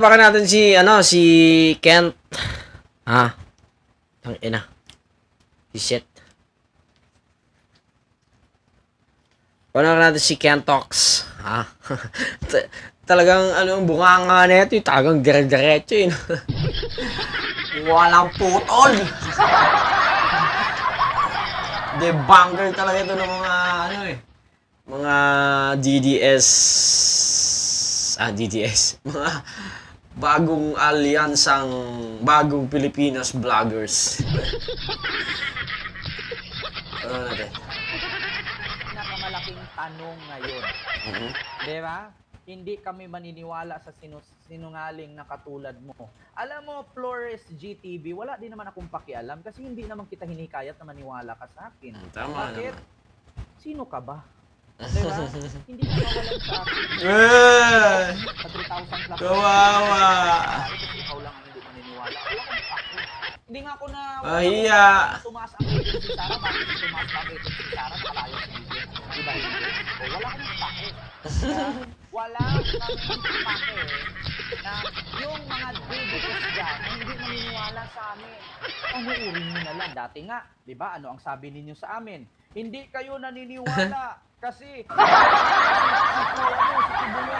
Baka natin si Kent. Ah, ang ina. Si shit. Baka natin si Kentox. Ah. Talagang ang bunganga na ito, talagang dire-diretso yun. Walang putol. Debunker talaga ito ng mga mga DDS. DDS. Mga bagong alyansang bagong Pilipinas vloggers. Ano natin? Pinakamalaking tanong ngayon. Di ba? Hindi kami maniniwala sa sinungaling na katulad mo. Alam mo, Flores GTV, wala din naman akong pakialam kasi hindi naman kita hinikayat na maniwala ka sa akin. Tama Bakit? naman. Sino ka ba? Diba? Hindi ka mawalan sa akin. Sa 3,000 plus. Kawawa. Kasi ikaw lang ang hindi maniniwala. Wala akong paki. Hindi nga ako na... Ahiya. Tumaas ang rating si Sarah. Bakit tumaas ang rating si Sarah? Nakalayo si Vivian. Diba hindi? O, wala akong paki. Wala kaming paki na yung mga DDS dyan na hindi maniniwala sa amin. Panuurin nyo na lang. Dati nga, di ba, ano ang sabi ninyo sa amin? Hindi kayo naniniwala. Kasi si Tibulong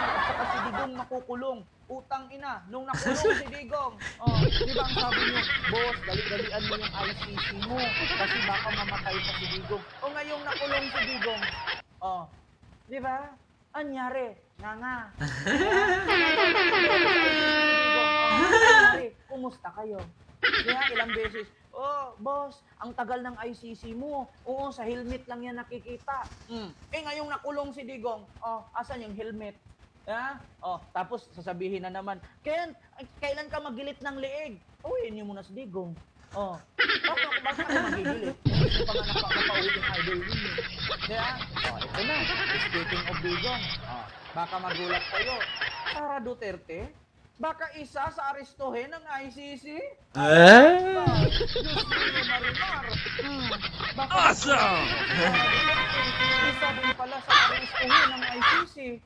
at saka si Digong makukulong. Utang ina, nung nakulong si Digong, di ba ang sabi niyo, boss, dali-dalian mo yung ICC mo kasi baka mamatay pa si Digong. O ngayong nakulong si Digong, di ba? Anyari, nga. Kumusta kayo? Kaya ilang beses, boss, ang tagal ng ICC mo. Oo, sa helmet lang yan nakikita. Ngayong nakulong si Digong, asan yung helmet? Tapos sasabihin na naman, Ken, kailan ka magilit ng leeg? Uwiin niyo muna si Digong. Bakit ako magigilit? Hindi pa nga napauwi yung idol ninyo. Kaya, ito na, speaking of Digong, baka magulat kayo. Sara Duterte, baka isa sa arestuhin ng ICC? Diyos mo, Marimar. Awesome! Isa din pala sa arestuhin ng ICC.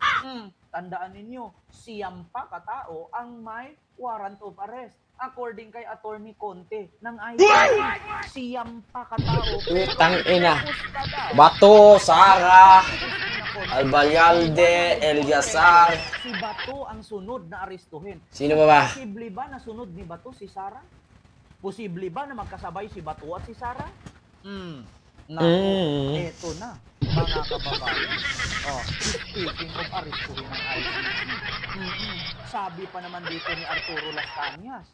Tandaan ninyo, siyam pa katao ang may warrant of arrest. According kay Attorney Conte ng ICC, siyam pa katao. Utang ina. Bato, Sara, Albayalde, Eliasar. Si Bato ang sunod na arestuhin. Sino ba? Posible ba na sunod ni Bato si Sara? Posible ba na magkasabay si Bato at si Sara? Naku, eto na, mga kababayan. Speaking of arestuhin ng ICC, sabi pa naman dito ni Arturo Las Cañas,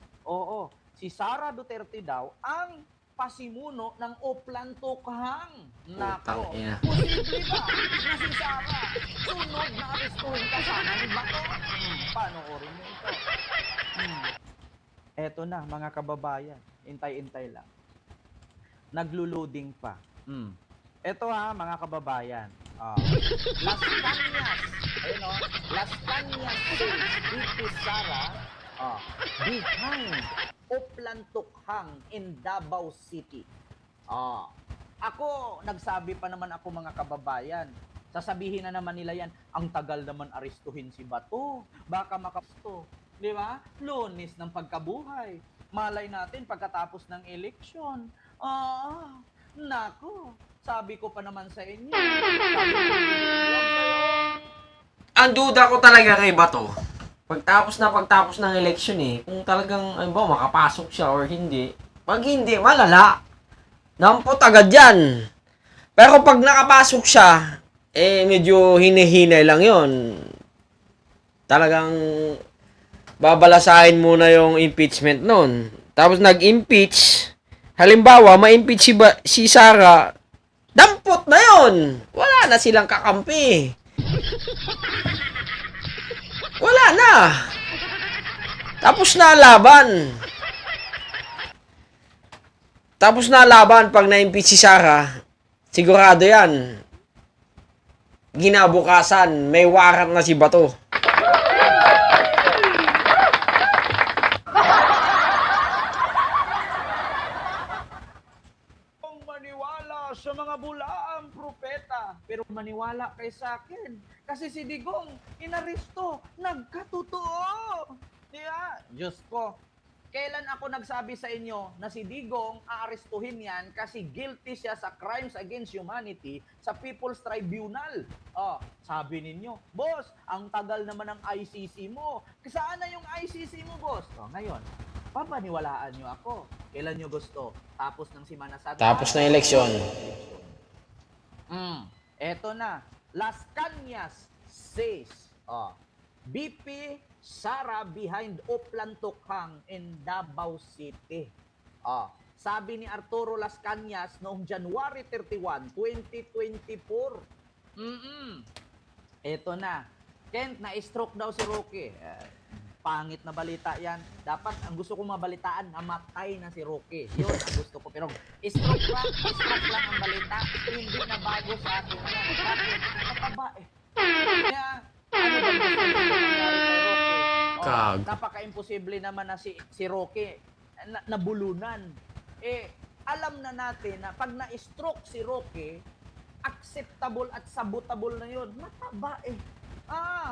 si Sara Duterte daw ang pasimuno ng Oplan Tokhang. Nako, posible ba na si Sara sunod na arestuhin kasama ni Bato? Panoorin mo ito. Eto na, mga kababayan, intay-intay lang. Naglo-loading pa. Eto mga kababayan. Las Cañas. Ayun Las Cañas says BP Sara behind Oplan Tokhang in Davao City. Ako, nagsabi pa naman ako mga kababayan. Sasabihin na naman nila yan, ang tagal naman arestuhin si Bato. Baka makasto. Di ba? Lunis ng pagkabuhay. Malay natin pagkatapos ng eleksyon. Nako. Sabi ko pa naman sa inyo. Ang duda ko talaga kay Bato. Pagtapos ng election kung talagang makapasok siya or hindi. Pag hindi, malala. Nampot agad yan. Pero pag nakapasok siya, medyo hinihinay lang yon. Talagang babalasahin muna yung impeachment nun. Tapos nag-impeach. Halimbawa, ma-impeach si Sara, dampot na yon. Wala na silang kakampi. Wala na. Tapos na laban pag na-impeach si Sara. Sigurado yan. Ginabukasan, may warrant na si Bato. Maniwala sa mga bulaang propeta, pero maniwala kay sa akin kasi si Digong inaresto, nagkatotoo. Di ba? Diyos ko. Kailan ako nagsabi sa inyo na si Digong aarestuhin yan kasi guilty siya sa crimes against humanity sa People's Tribunal? Oh, sabi ninyo, boss, ang tagal naman ng ICC mo. Saan na yung ICC mo, boss? Oh, ngayon, papaniwalaan nyo ako. Kailan nyo gusto? Tapos ng Semana Santa? Tapos na eleksyon. Eto na. Las Cañas says, BP Sara behind Oplan Tukhang in Davao City. Sabi ni Arturo Las Cañas noong January 31, 2024. Eto na. Kent, na-stroke daw si Roque. Pangit na balita yan. Dapat, ang gusto kong mabalitaan, namatay na si Roque. Yun ang gusto ko. Pero, stroke lang ang balita. Hindi na bago sa akin. Bakit? Mataba eh. Kaya, ano ba gusto ko nangyari kay Roque? Kag. Napaka-imposible naman na si Roque nabulunan. Alam na natin na pag na-stroke si Roque, acceptable at sabotable na yun. Mataba eh.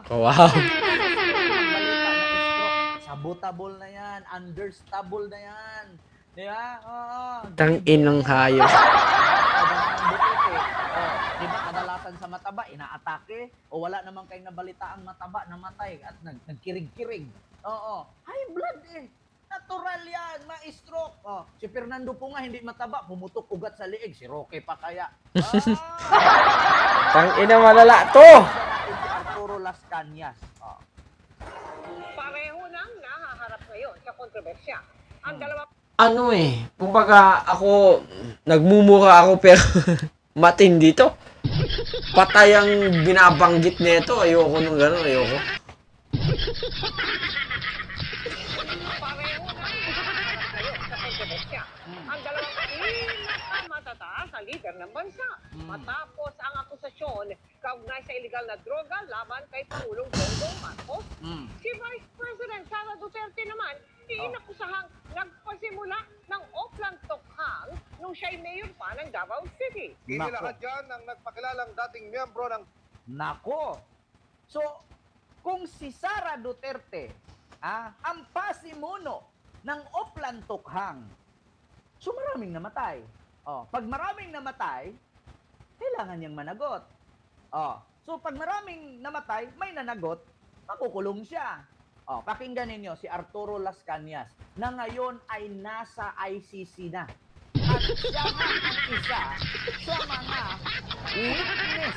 Wow. Balita na stroke, sabotable na yan, understable na yan. Di ba? Tangin ng hayop. Di ba kadalasan sa mataba, inaatake? O wala naman kayong nabalita ang mataba, namatay at nagkirig-kirig. High blood eh. Natural yan, ma-stroke. Si Fernando po nga hindi mataba, pumutok ugat sa liig. Si Roque pa kaya. Tangin na malala to. Si Arturo Las Cañas. Pareho nang nahaharap ngayon sa kontrobersya. Ang dalawa Ano kumbaga ako, nagmumura ako pero matindi to. Patay ang binabanggit nito. Ayoko nung gano'n, ayoko. pareho nang nahaharap ngayon sa kontrobersya. Ang dalawang pinakamatatas sa lider ng bansa. Matapos ang akusasyon kaugnay sa iligal na droga laban kay Pangulong Bongbong Marcos. Si Vice President Sara Duterte naman, inakusahang nagpasimula ng Oplan Tukhang nung siya'y mayor pa ng Davao City. Inilahat yan ang nagpakilalang dating miyembro ng Nako. So, kung si Sara Duterte, ang pasimuno ng Oplan Tukhang, so maraming namatay. Pag maraming namatay, kailangan niyang managot. So, pag maraming namatay, may nanagot, makukulong siya. Pakinggan ninyo si Arturo Las Cañas na ngayon ay nasa ICC na. At siya nga ang isa sa mga witness.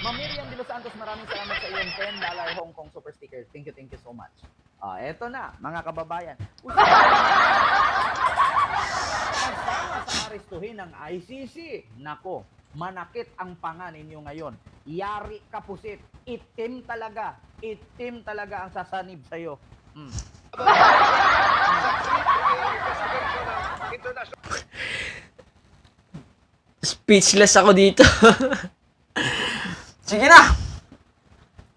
Ma'am Miriam De Los Santos, maraming salamat sa iyong $10 Hong Kong Super Sticker. Thank you so much. Eto na, mga kababayan. Kasama sa aristuhin ng ICC. Nako, manakit ang panga ninyo ngayon. Yari kapusit. Itim talaga ang sasanib sa'yo. Speechless ako dito. Sige na.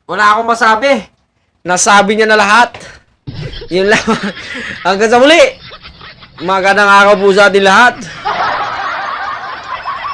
Wala akong masabi. Nasabi niya na lahat. Yun lang. Hanggang sa muli. Magandang araw po sa atin lahat.